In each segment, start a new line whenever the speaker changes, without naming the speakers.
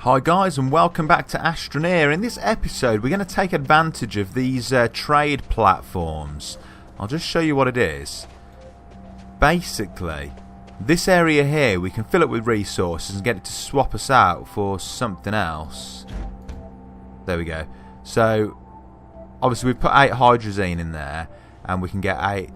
Hi guys, and welcome back to Astroneer. In this episode we're going to take advantage of these trade platforms. I'll just show you what it is. Basically, this area here we can fill it with resources and get it to swap us out for something else. There we go. So obviously we've put 8 hydrazine in there, and we can get 8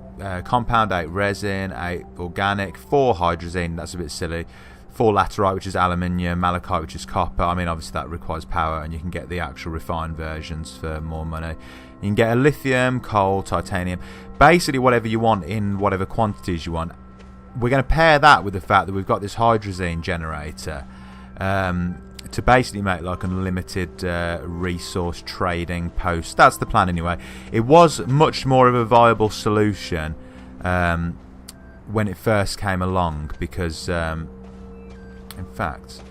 compound, 8 resin, 8 organic, 4 hydrazine, that's a bit silly, 4 laterite, which is aluminium, malachite, which is copper. I mean, obviously that requires power, and you can get the actual refined versions for more money. You can get a lithium, coal, titanium, basically whatever you want in whatever quantities you want. We're going to pair that with the fact that we've got this hydrazine generator to basically make like an unlimited resource trading post. That's the plan anyway. It was much more of a viable solution when it first came along, because in fact,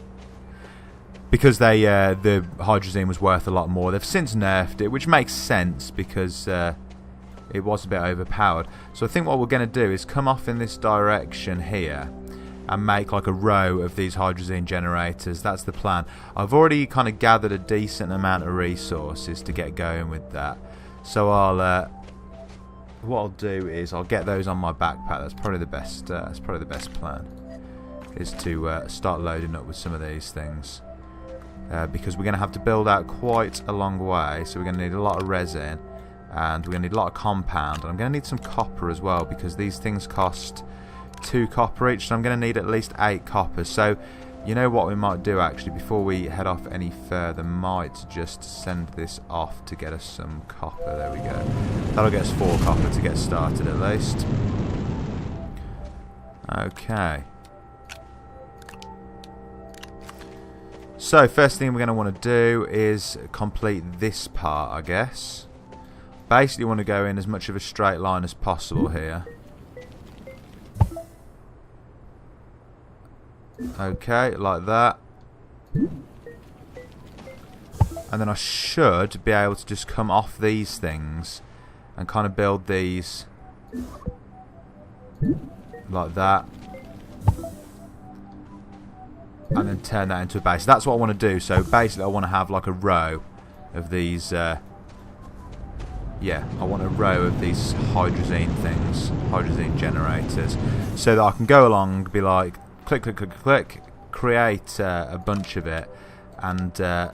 because the hydrazine was worth a lot more. They've since nerfed it, which makes sense because it was a bit overpowered. So I think what we're going to do is come off in this direction here and make like a row of these hydrazine generators. That's the plan. I've already kind of gathered a decent amount of resources to get going with that. So what I'll do is I'll get those on my backpack. That's probably the best. That's probably the best plan, is to start loading up with some of these things, because we're going to have to build out quite a long way. So we're going to need a lot of resin, and we're going to need a lot of compound, and I'm going to need some copper as well, because these things cost 2 copper each, so I'm going to need at least 8 copper. So you know what we might do actually, before we head off any further, might just send this off to get us some copper. There we go. That'll get us 4 copper to get started at least. Okay. So first thing we're going to want to do is complete this part, I guess. Basically want to go in as much of a straight line as possible here. Okay, like that. And then I should be able to just come off these things and kind of build these like that, and then turn that into a base. That's what I want to do. So basically I want to have like a row of these yeah, I want a row of these hydrazine things, hydrazine generators, so that I can go along, be like click click click click, create a bunch of it, and okay,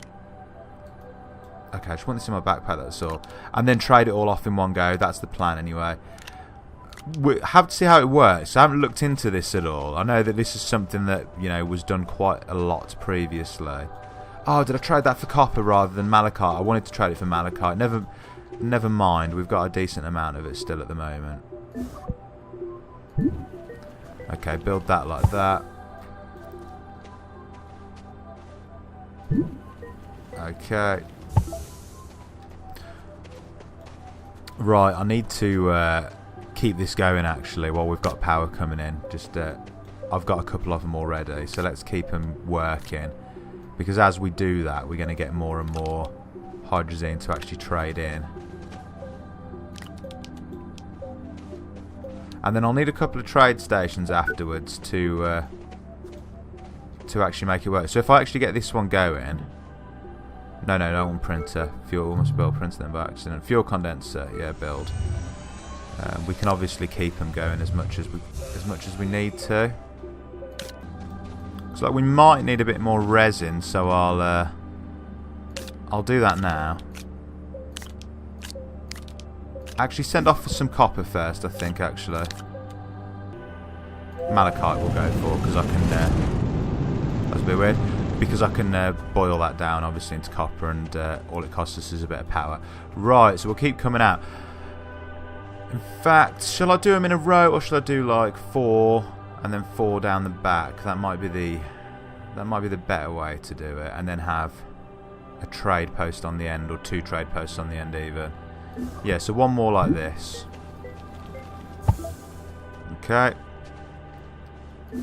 I just want this in my backpack, that's all, and then trade it all off in one go. That's the plan anyway. We have to see how it works. I haven't looked into this at all. I know that this is something that, you know, was done quite a lot previously. Oh, did I trade that for copper rather than malachite? I wanted to trade it for malachite. Never mind. We've got a decent amount of it still at the moment. Okay, build that like that. Okay. Right, I need to keep this going actually while we've got power coming in. Just I've got a couple of them already, so let's keep them working, because as we do that we're going to get more and more hydrazine to actually trade in. And then I'll need a couple of trade stations afterwards to actually make it work. So if I actually get this one going, no, one printer, fuel, must build printer then by accident, fuel condenser, yeah, build. We can obviously keep them going as much as we need to. Looks like we might need a bit more resin, so I'll do that now. Actually, send off for some copper first, I think. Actually, malachite we'll go for, because I can. That's a bit weird, because I can boil that down obviously into copper, and all it costs us is a bit of power. Right, so we'll keep coming out. In fact, shall I do them in a row, or shall I do like 4 and then 4 down the back? That might be the better way to do it, and then have a trade post on the end, or 2 trade posts on the end even. Yeah, so one more like this. Okay.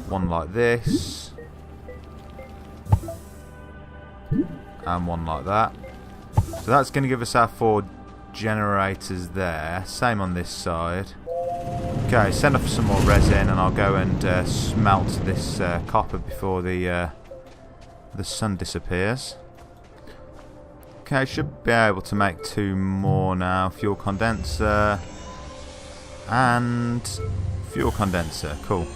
One like this. And one like that. So that's going to give us our 4 generators there. Same on this side. Okay, send off some more resin, and I'll go and smelt this copper before the the sun disappears. Okay, should be able to make 2 more now. Fuel condenser and fuel condenser. Cool.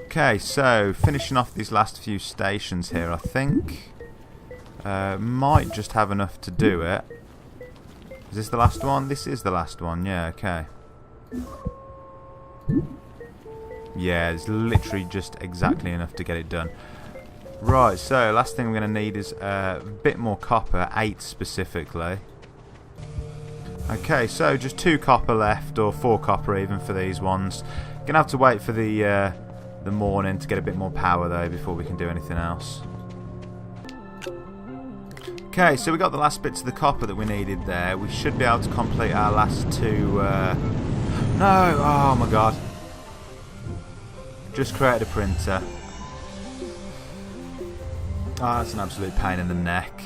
Okay, so finishing off these last few stations here, I think. Might just have enough to do it. Is this the last one? This is the last one, yeah, okay. Yeah, it's literally just exactly enough to get it done. Right, so last thing we're going to need is a bit more copper, 8 specifically. Okay, so just 2 copper left, or 4 copper even for these ones. Gonna have to wait for the morning to get a bit more power though before we can do anything else. Okay, so we got the last bits of the copper that we needed there. We should be able to complete our last 2. No! Oh my god! Just created a printer. Oh, that's an absolute pain in the neck.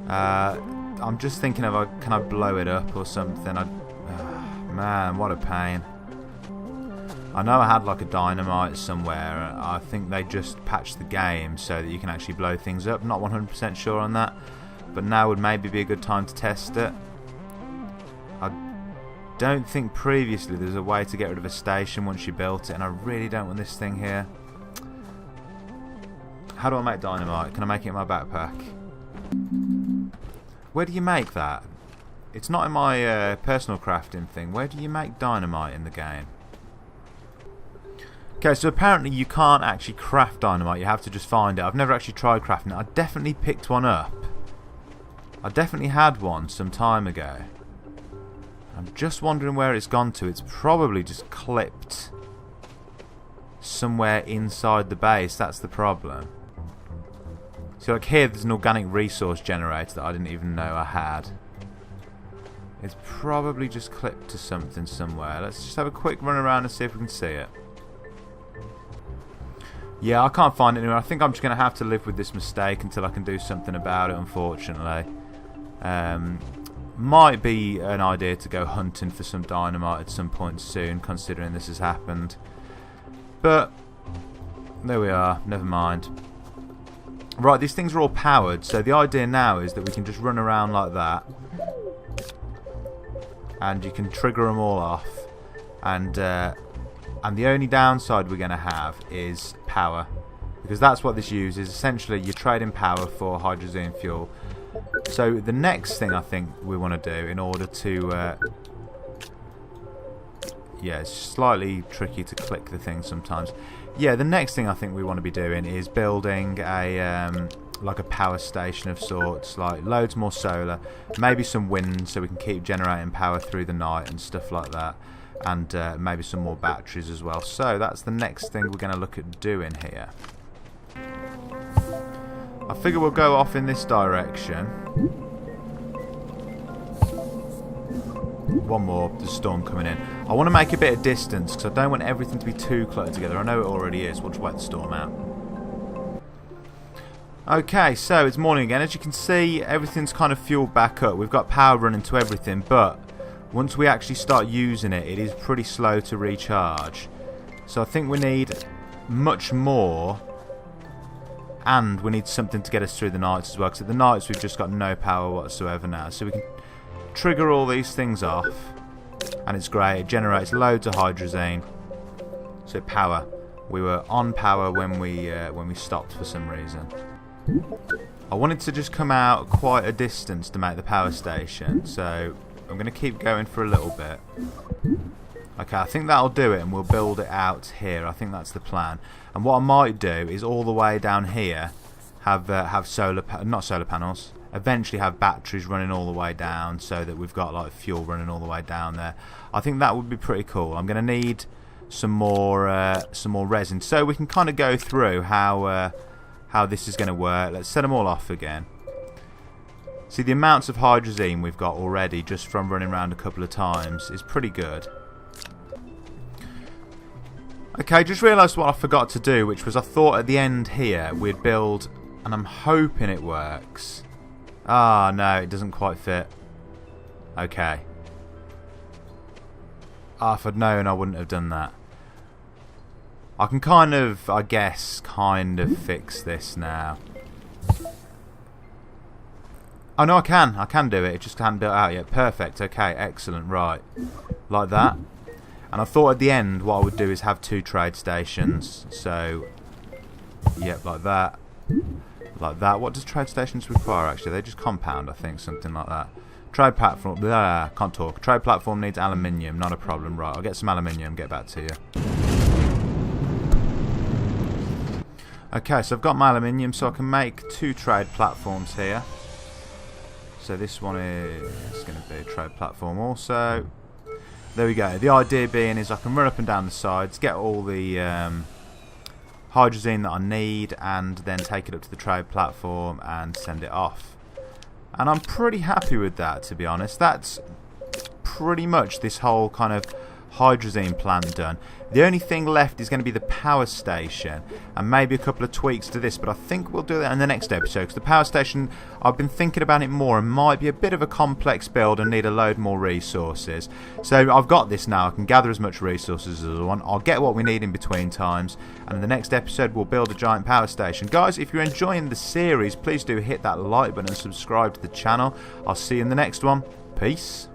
I'm just thinking of, can I blow it up or something? Man, what a pain. I know I had like a dynamite somewhere. I think they just patched the game so that you can actually blow things up. Not 100% sure on that, but now would maybe be a good time to test it. I don't think previously there was a way to get rid of a station once you built it, and I really don't want this thing here. How do I make dynamite? Can I make it in my backpack? Where do you make that? It's not in my personal crafting thing. Where do you make dynamite in the game? Okay, so apparently you can't actually craft dynamite. You have to just find it. I've never actually tried crafting it. I definitely picked one up. I definitely had one some time ago. I'm just wondering where it's gone to. It's probably just clipped somewhere inside the base. That's the problem. So like here there's an organic resource generator that I didn't even know I had. It's probably just clipped to something somewhere. Let's just have a quick run around and see if we can see it. Yeah, I can't find it anywhere. I think I'm just going to have to live with this mistake until I can do something about it, unfortunately. Might be an idea to go hunting for some dynamite at some point soon, considering this has happened. But there we are, never mind. Right, these things are all powered, so the idea now is that we can just run around like that. And you can trigger them all off. And the only downside we're going to have is power. Because that's what this uses. Essentially, you're trading power for hydrogen fuel. So the next thing I think we want to do in order to... yeah, it's slightly tricky to click the thing sometimes. Yeah, the next thing I think we want to be doing is building a like a power station of sorts, like loads more solar, maybe some wind so we can keep generating power through the night and stuff like that, and maybe some more batteries as well. So that's the next thing we're going to look at doing here. I figure we'll go off in this direction. One more, there's a storm coming in. I want to make a bit of distance because I don't want everything to be too close together. I know it already is. We'll just wait the storm out. Okay, so it's morning again. As you can see, everything's kind of fueled back up. We've got power running to everything, but once we actually start using it, it is pretty slow to recharge. So I think we need much more, and we need something to get us through the nights as well, because at the nights we've just got no power whatsoever now. So we can trigger all these things off, and it's great. It generates loads of hydrazine. So power. We were on power when we stopped for some reason. I wanted to just come out quite a distance to make the power station, so I'm going to keep going for a little bit. Okay, I think that'll do it, and we'll build it out here. I think that's the plan. And what I might do is all the way down here have not solar panels. Eventually have batteries running all the way down, so that we've got like fuel running all the way down there. I think that would be pretty cool. I'm going to need some more resin, so we can kind of go through how this is going to work. Let's set them all off again. See, the amounts of hydrazine we've got already just from running around a couple of times is pretty good. Okay, just realised what I forgot to do, which was I thought at the end here we'd build, and I'm hoping it works. Ah, no, it doesn't quite fit. Okay. Ah, if I'd known, I wouldn't have done that. I can kind of, I guess, fix this now. Oh no, I can do it. It just can't do it out yet. Perfect. Okay, excellent. Right, like that. And I thought at the end what I would do is have 2 trade stations. So, yep, like that. Like that. What does trade stations require actually? They just compound, I think, something like that. Trade platform, blah, can't talk. Trade platform needs aluminium, not a problem. Right, I'll get some aluminium, get back to you. Okay, so I've got my aluminium, so I can make 2 trade platforms here. So this one is going to be a trade platform also. There we go. The idea being is I can run up and down the sides, get all the hydrazine that I need, and then take it up to the trade platform and send it off. And I'm pretty happy with that, to be honest. That's pretty much this whole kind of hydrazine plant done. The only thing left is going to be the power station and maybe a couple of tweaks to this, but I think we'll do that in the next episode, because the power station, I've been thinking about it more and might be a bit of a complex build and need a load more resources. So I've got this now. I can gather as much resources as I want. I'll get what we need in between times, and in the next episode we'll build a giant power station. Guys, if you're enjoying the series, please do hit that like button and subscribe to the channel. I'll see you in the next one. Peace.